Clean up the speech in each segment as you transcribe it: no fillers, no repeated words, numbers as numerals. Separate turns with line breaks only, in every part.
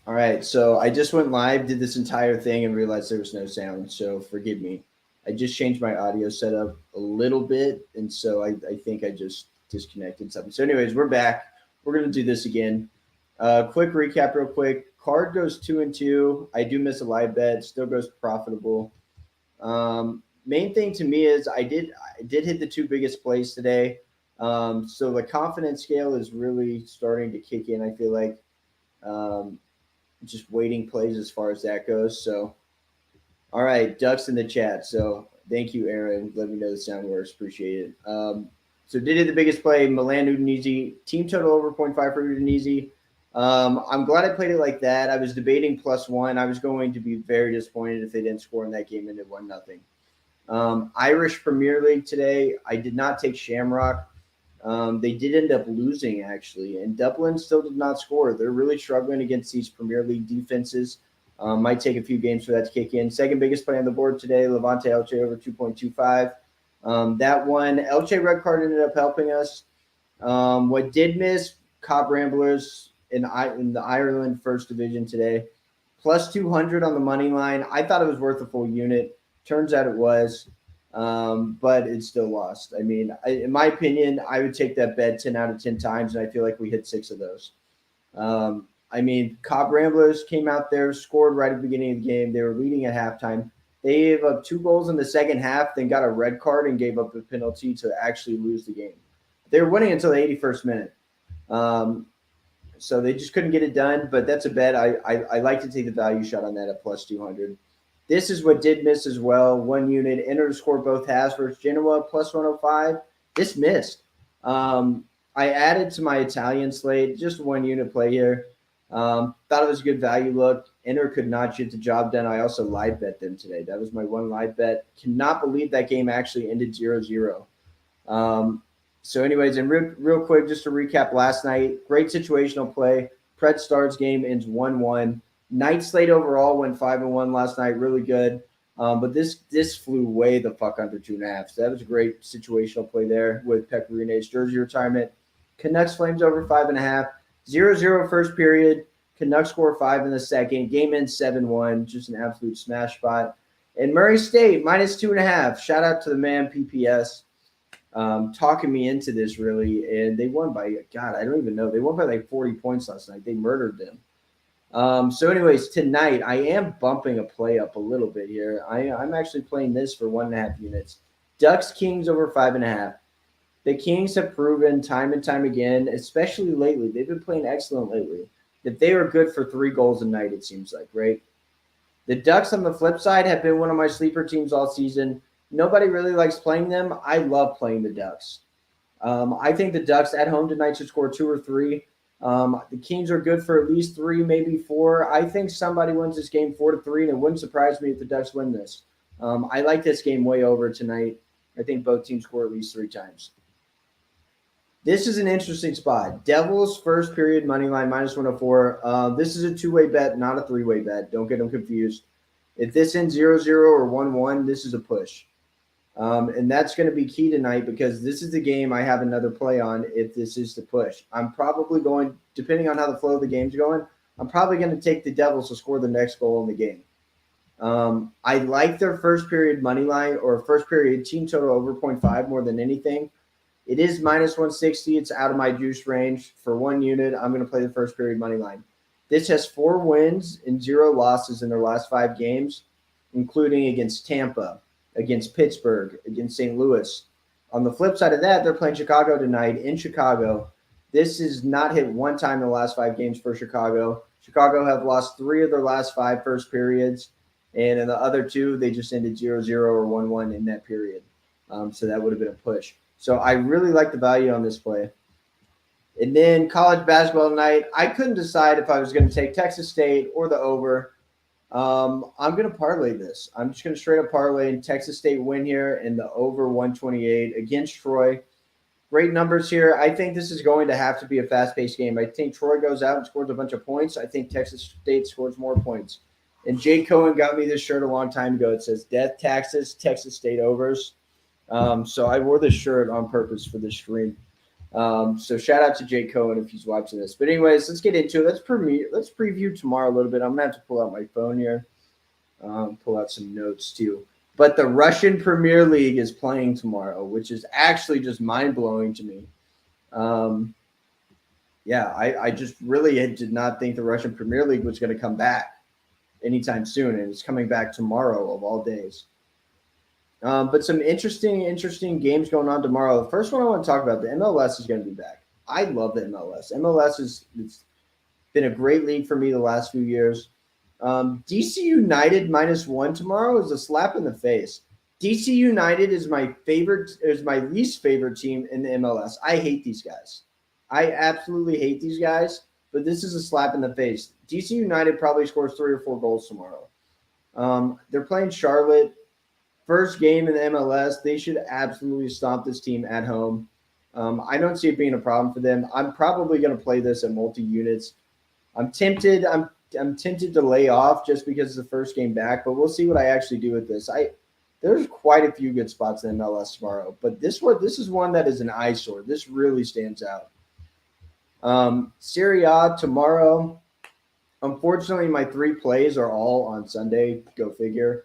All right, so I just went live, did this entire thing, and realized there was no sound. So forgive me. I just changed my audio setup a little bit, and so I think I just disconnected something. So, anyways, we're back. We're gonna do this again. Quick recap, real quick. Card goes 2-2. I do miss a live bet. Still goes profitable. Main thing to me is I did hit the two biggest plays today. So the confidence scale is really starting to kick in. I feel like. Um, just waiting plays as far as that goes. So, all right, Ducks in the chat. So, thank you, Aaron. Let me know the sound works. Appreciate it. So, did it the biggest play? Milan Udinese team total over 0.5 for Udinese. I'm glad I played it like that. I was debating +1. I was going to be very disappointed if they didn't score in that game and it won nothing. Irish Premier League today. I did not take Shamrock. They did end up losing, actually, and Dublin still did not score. They're really struggling against these Premier League defenses. Might take a few games for that to kick in. Second biggest play on the board today, Levante Elche over 2.25. That one, Elche red card ended up helping us. What did miss, Cobb Ramblers in the Ireland First Division today. Plus 200 on the money line. I thought it was worth a full unit. Turns out it was. But it still lost. I mean, in my opinion, I would take that bet 10 out of 10 times, and I feel like we hit 6 of those. I mean, Cobb Ramblers came out there, scored right at the beginning of the game. They were leading at halftime. They gave up 2 goals in the second half, then got a red card and gave up a penalty to actually lose the game. They were winning until the 81st minute. So they just couldn't get it done, but that's a bet. I like to take the value shot on that at plus 200. This is what did miss as well. 1 unit, enter to score both halves versus Genoa, plus 105. This missed. I added to my Italian slate, just 1 unit play here. Thought it was a good value look. Enter could not get the job done. I also live bet them today. That was my one live bet. Cannot believe that game actually ended 0-0. So anyways, and real quick, just to recap last night, great situational play. Pret Stars game ends 1-1. Night slate overall went 5-1 last night, really good. But this flew way the fuck under 2.5. So that was a great situational play there with Pecorine's jersey retirement. Canucks Flames over 5.5. 0-0 first period. Canucks score 5 in the second. Game ends 7-1. Just an absolute smash spot. And Murray State minus 2.5. Shout out to the man PPS. Talking me into this really, and they won by God, I don't even know. They won by like 40 points last night. They murdered them. So anyways, tonight I am bumping a play up a little bit here. I'm actually playing this for 1.5 units. Ducks Kings over 5.5. The Kings have proven time and time again, especially lately, they've been playing excellent lately, that they are good for 3 goals a night, it seems like, right? The Ducks on the flip side have been one of my sleeper teams all season. Nobody really likes playing them. I love playing the Ducks. I think the Ducks at home tonight should score 2 or 3. The Kings are good for at least 3, maybe 4. I think somebody wins this game 4-3, and it wouldn't surprise me if the Ducks win this. I like this game way over tonight. I think both teams score at least 3 times. This is an interesting spot. Devils first period money line minus 104. This is a 2-way bet, not a 3-way bet. Don't get them confused. If this ends 0-0 or 1-1, this is a push. And that's going to be key tonight because this is the game I have another play on if this is the push. I'm probably going, depending on how the flow of the game's going, I'm probably going to take the Devils to score the next goal in the game. I like their first period money line or first period team total over 0.5 more than anything. It is minus 160. It's out of my juice range. For 1 unit, I'm going to play the first period money line. This has 4 wins and 0 losses in their last 5 games, including against Tampa, against Pittsburgh, against St. Louis. On the flip side of that, they're playing Chicago tonight in Chicago. This has not hit 1 time in the last 5 games for Chicago. Chicago have lost 3 of their last 5 first periods, and in the other 2, they just ended 0-0 or 1-1 in that period. So that would have been a push. So I really like the value on this play. And then college basketball tonight, I couldn't decide if I was going to take Texas State or the over. I'm going to parlay this. I'm just going to straight up parlay and Texas State win here and the over 128 against Troy. Great numbers here. I think this is going to have to be a fast-paced game. I think Troy goes out and scores a bunch of points. I think Texas State scores more points. And Jay Cohen got me this shirt a long time ago. It says Death Taxes, Texas State Overs. So I wore this shirt on purpose for this stream. So shout out to Jake Cohen if he's watching this. But anyways, let's get into it. Let's preview tomorrow a little bit. I'm gonna have to pull out my phone here, pull out some notes too. But the Russian Premier League is playing tomorrow, which is actually just mind blowing to me. I just really did not think the Russian Premier League was going to come back anytime soon, and it's coming back tomorrow of all days. But some interesting games going on tomorrow. The first one I want to talk about, the MLS is going to be back. I love the MLS. It's been a great league for me the last few years. DC United -1 tomorrow is a slap in the face. DC United is my least favorite team in the MLS. I hate these guys. I absolutely hate these guys, but this is a slap in the face. DC United probably scores 3 or 4 goals tomorrow. They're playing Charlotte. First game in the MLS. They should absolutely stomp this team at home. I don't see it being a problem for them. I'm probably going to play this at multi-units. I'm tempted to lay off just because it's the first game back, but we'll see what I actually do with this. There's quite a few good spots in MLS tomorrow, but this is one that is an eyesore. This really stands out. Serie A tomorrow. Unfortunately, my 3 plays are all on Sunday. Go figure.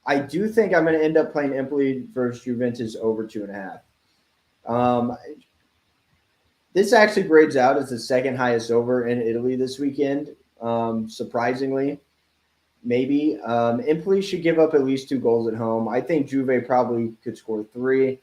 I do think I'm going to end up playing Empoli versus Juventus over 2.5. This actually grades out as the second highest over in Italy this weekend. Surprisingly, maybe. Empoli should give up at least 2 goals at home. I think Juve probably could score 3.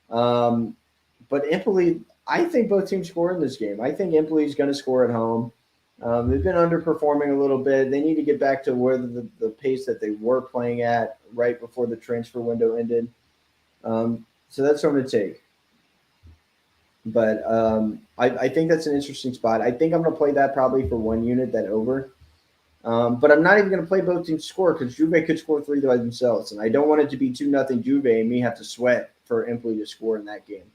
But Empoli, I think both teams score in this game. I think Empoli is going to score at home. They've been underperforming a little bit. They need to get back to where the pace that they were playing at right before the transfer window ended. So that's what I'm going to take. But I think that's an interesting spot. I think I'm going to play that probably for 1 unit, that over. But I'm not even going to play both teams score because Juve could score 3 by themselves. And I don't want it to be 2-0 Juve and me have to sweat for Empoli to score in that game.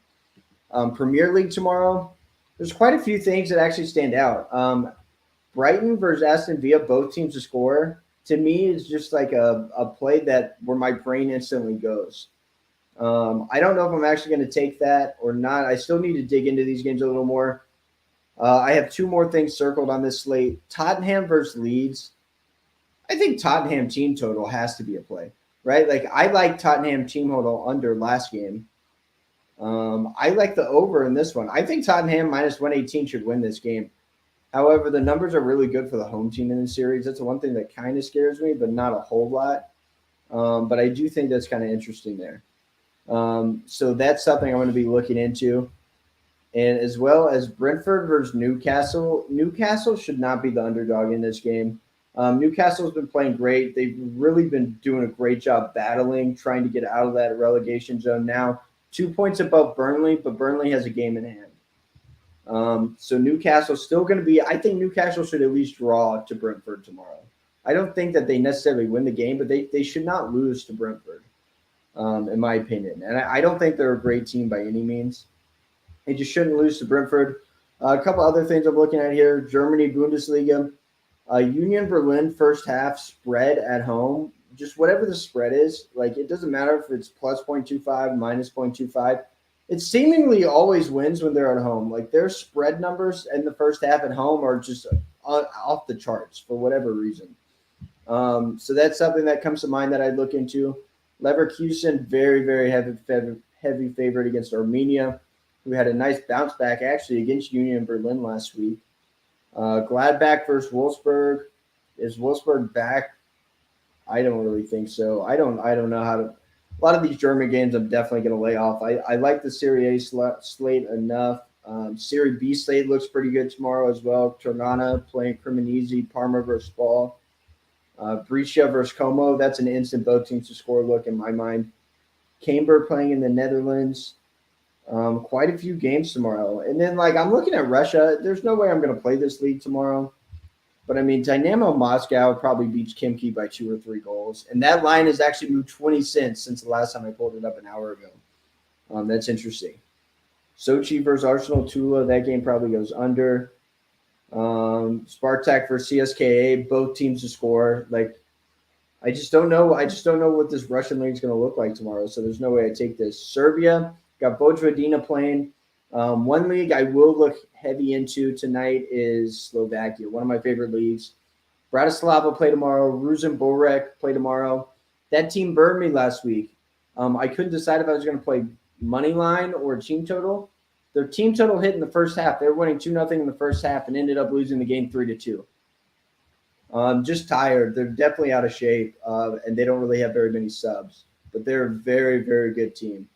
Premier League tomorrow, there's quite a few things that actually stand out. Brighton versus Aston Villa, both teams to score, to me is just like a play where my brain instantly goes. I don't know if I'm actually going to take that or not. I still need to dig into these games a little more. I have 2 more things circled on this slate. Tottenham versus Leeds. I think Tottenham team total has to be a play, right? Like I like Tottenham team total under last game. I like the over in this one. I think Tottenham -118 should win this game. However, the numbers are really good for the home team in the series. That's the one thing that kind of scares me, but not a whole lot. But I do think that's kind of interesting there. So that's something I'm going to be looking into. And as well as Brentford versus Newcastle. Newcastle should not be the underdog in this game. Newcastle's been playing great. They've really been doing a great job battling, trying to get out of that relegation zone now. 2 points above Burnley, but Burnley has a game in hand. So Newcastle's still going to be – I think Newcastle should at least draw to Brentford tomorrow. I don't think that they necessarily win the game, but they should not lose to Brentford, in my opinion. And I don't think they're a great team by any means. They just shouldn't lose to Brentford. A couple other things I'm looking at here. Germany Bundesliga. Union Berlin first half spread at home. Just whatever the spread is. Like it doesn't matter if it's plus 0.25, minus 0.25. It seemingly always wins when they're at home. Like their spread numbers in the first half at home are just off the charts for whatever reason. So that's something that comes to mind that I'd look into. Leverkusen, very, very heavy favorite against Armenia, who had a nice bounce back actually against Union Berlin last week. Gladbach versus Wolfsburg. Is Wolfsburg back? I don't really think so. I don't know how to. A lot of these German games I'm definitely going to lay off. I like the Serie A slate enough. Serie B slate looks pretty good tomorrow as well. Tirana playing Cremonese, Parma versus Spal. Brescia versus Como. That's an instant both teams to score look in my mind. Camber playing in the Netherlands. Quite a few games tomorrow. And then, I'm looking at Russia. There's no way I'm going to play this league tomorrow. But, Dynamo Moscow probably beats Khimki by 2 or 3 goals. And that line has actually moved 20 cents since the last time I pulled it up an hour ago. That's interesting. Sochi versus Arsenal Tula. That game probably goes under. Spartak versus CSKA. Both teams to score. I just don't know. I just don't know what this Russian league is going to look like tomorrow. So there's no way I take this. Serbia got Vojvodina playing. One league I will look heavy into tonight is Slovakia, one of my favorite leagues. Bratislava play tomorrow. Rosenborg play tomorrow. That team burned me last week. I couldn't decide if I was going to play money line or team total. Their team total hit in the first half. They were winning 2-0 in the first half and ended up losing the game 3-2. Just tired. They're definitely out of shape, and they don't really have very many subs. But they're a very, very good team.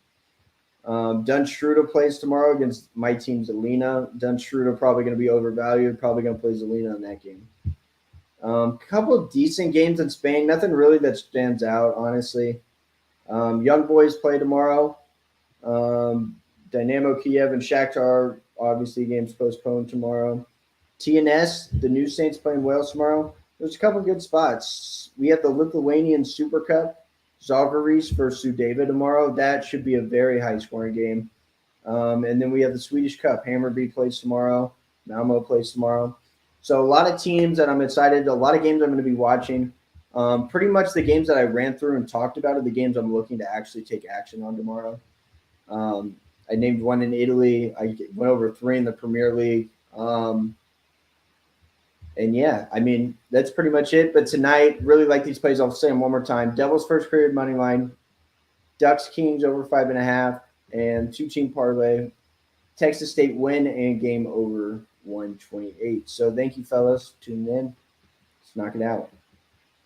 Dunstruder plays tomorrow against my team, Zelina. Dunstruder probably going to be overvalued. Probably going to play Zelina in that game. Couple of decent games in Spain. Nothing really that stands out, honestly. Young Boys play tomorrow. Dynamo Kiev and Shakhtar, obviously, games postponed tomorrow. TNS, the New Saints playing Wales tomorrow. There's a couple good spots. We have the Lithuanian Super Cup, Zalgiris versus Sudeva tomorrow. That should be a very high-scoring game. And then we have the Swedish Cup. Hammarby plays tomorrow. Malmo plays tomorrow. So a lot of teams that I'm excited. A lot of games I'm going to be watching. Pretty much the games that I ran through and talked about are the games I'm looking to actually take action on tomorrow. I named one in Italy. I went over 3 in the Premier League. And yeah, I mean, that's pretty much it. But tonight, really like these plays. I'll say them one more time. Devils first period money line. Ducks Kings over 5.5 and 2-team parlay. Texas State win and game over 128. So thank you, fellas. Tune in. Let's knock it out.